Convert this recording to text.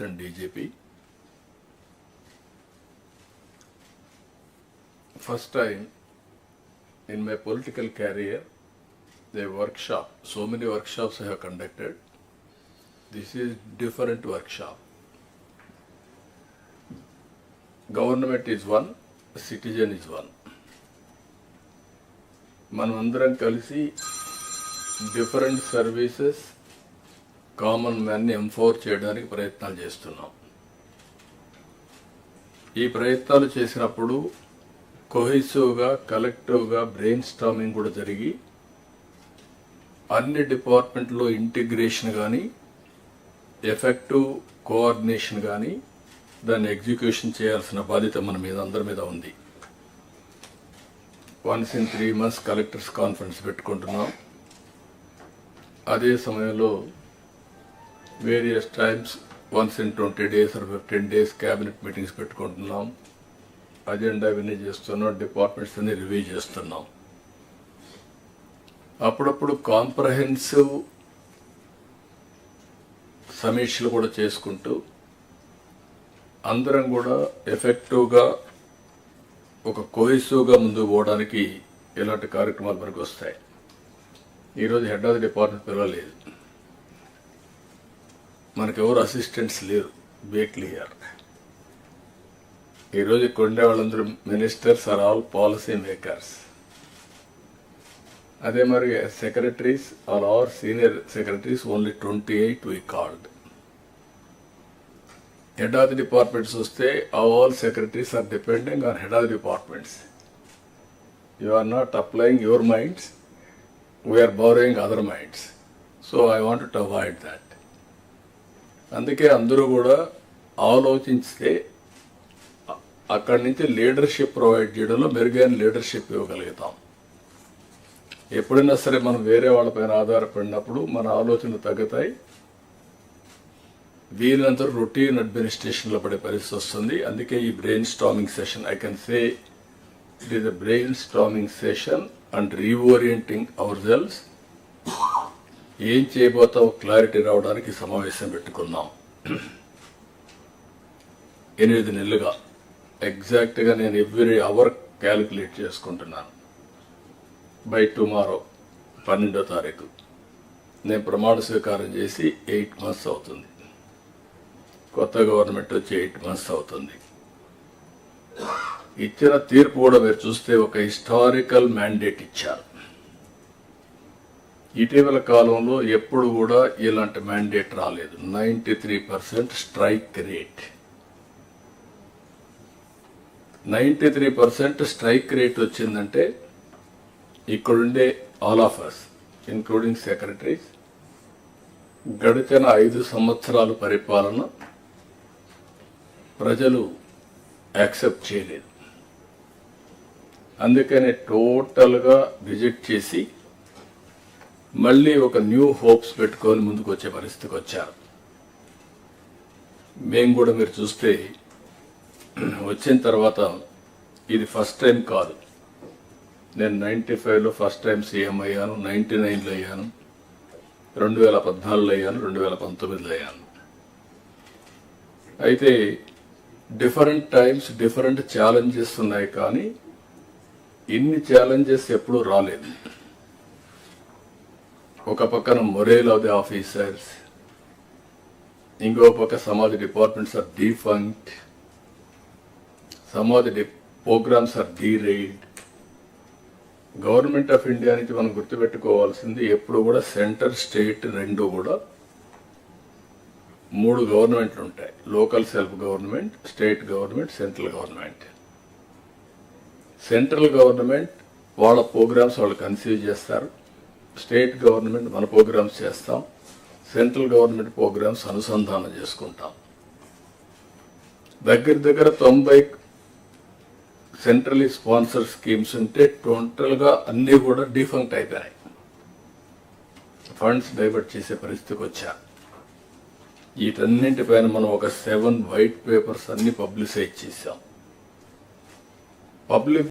and DGP. First time in my political career, the workshop, so many workshops I have conducted. This is different workshop. Government is one, citizen is one. మనమందరం కలిసి different services common మ్యాన్ని empower చేయడానికి ప్రయత్నాలు చేస్తున్నాం. ఈ ప్రయత్నాలు చేసినప్పుడు కోహెసివ్గా కలెక్టివ్గా brain storming కూడా జరిగి అన్ని డిపార్ట్మెంట్లో ఇంటిగ్రేషన్ కానీ ఎఫెక్టివ్ కోఆర్డినేషన్ కానీ దాన్ని ఎగ్జిక్యూషన్ చేయాల్సిన బాధ్యత మన మీద అందరి మీద ఉంది. Once in 3 months collectors conference పెట్టుకుంటున్నాం. అదే సమయంలో various times once in 20 days or 15 days cabinet meetings పెట్టుకుంటున్నాం. అజెండా విని చేస్తున్నాం, డిపార్ట్మెంట్స్ అన్ని రివ్యూ చేస్తున్నాం. అప్పుడప్పుడు కాంప్రహెన్సివ్ సమీక్షలు కూడా చేసుకుంటూ అందరం కూడా ఎఫెక్టివ్గా ఒక కోహెసివ్గా ముందుకు పోవడానికి ఇలాంటి కార్యక్రమాలు మనకు వస్తాయి. ఈరోజు హెడ్ ఆఫ్ ది డిపార్ట్మెంట్ పిలవలేదు, మనకెవరు అసిస్టెంట్స్ లేరు. Be clear. ఈరోజు ఇక్కడ ఉండే వాళ్ళందరూ ministers are all policy makers. అదే మరి secretaries are are senior secretaries only 28 we called. Head of the departments వస్తే all secretaries are depending on head of the departments. You are not applying your minds, we are borrowing other minds. So I wanted to avoid that. అందుకే అందరూ కూడా ఆలోచించితే అక్కడి నుంచి leadership provide చేయడంలో మెరుగైన leadership ఇవ్వగలుగుతాం. ఎప్పుడైనా సరే మనం వేరే వాళ్ళపైన ఆధారపడినప్పుడు మన ఆలోచనలు తగ్గుతాయి, వీళ్ళంతా రొటీన్ అడ్మినిస్ట్రేషన్లో పడే పరిస్థితి వస్తుంది. అందుకే ఈ brain storming session, I can say it is a brain storming session and reorienting hour cells. ఏం చేయబోతామో క్లారిటీ రావడానికి సమావేశం పెట్టుకున్నాం. 8 నెలలుగా ఎగ్జాక్ట్గా నేను ఎవ్రీ అవర్ క్యాలిక్యులేట్ చేసుకుంటున్నాను. బై టుమారో 12వ తారీఖు నేను ప్రమాణ స్వీకారం చేసి 8 months అవుతుంది. కొత్త గవర్నమెంట్ వచ్చి 8 months అవుతుంది. ఇచ్చిన తీర్పు కూడా మీరు చూస్తే ఒక హిస్టారికల్ మ్యాండేట్ ఇచ్చారు. ఇటీవల కాలంలో ఎప్పుడు కూడా ఇలాంటి మ్యాండేట్ రాలేదు. 93% స్ట్రైక్ రేట్. 93% స్ట్రైక్ రేట్ వచ్చిందంటే ఇక్కడుండే all of us including secretaries గడిచిన 5 సంవత్సరాల పరిపాలన ప్రజలు యాక్సెప్ట్ చేయలేదు. అందుకనే టోటల్గా రిజెక్ట్ చేసి మళ్ళీ ఒక న్యూ హోప్స్ పెట్టుకొని ముందుకు వచ్చే పరిస్థితికి వచ్చారు. మేము కూడా మీరు చూస్తే వచ్చిన తర్వాత ఇది ఫస్ట్ టైం కాదు. నేను 95లో ఫస్ట్ టైం సీఎం అయ్యాను, 99లో అయ్యాను, 2014లో అయ్యాను, 2019లో అయ్యాను. అయితే డిఫరెంట్ టైమ్స్ డిఫరెంట్ ఛాలెంజెస్ ఉన్నాయి, కానీ ఇన్ని ఛాలెంజెస్ ఎప్పుడూ రాలేదు. ఒక పక్కన మొరేల్ ఆఫ్ ది ఆఫీసర్స్, ఇంకో పక్క some of the departments are defunct, some of the programmes are derided. Government of India నుంచి మనం గుర్తుపెట్టుకోవాల్సింది ఎప్పుడు కూడా సెంటర్ స్టేట్ రెండు కూడా 3 గవర్నమెంట్లు ఉంటాయి. Local self government, state government, central government. Central government వాళ్ళ ప్రోగ్రామ్స్ వాళ్ళు కన్సీవ్ చేస్తారు, స్టేట్ గవర్నమెంట్ మన ప్రోగ్రామ్స్ చేస్తాం, సెంట్రల్ గవర్నమెంట్ ప్రోగ్రామ్స్ అనుసంధానం చేసుకుంటాం. దగ్గర 90 సెంట్రలీ స్పాన్సర్ స్కీమ్స్ ఉంటే టోటల్గా అన్నీ కూడా డిఫంక్ట్ అయిపోయాయి. ఫండ్స్ డైవర్ట్ చేసే పరిస్థితికి వచ్చారు. వీటన్నింటిపైన మనం ఒక 7 white papers అన్ని పబ్లిసైజ్ చేశాం. పబ్లిక్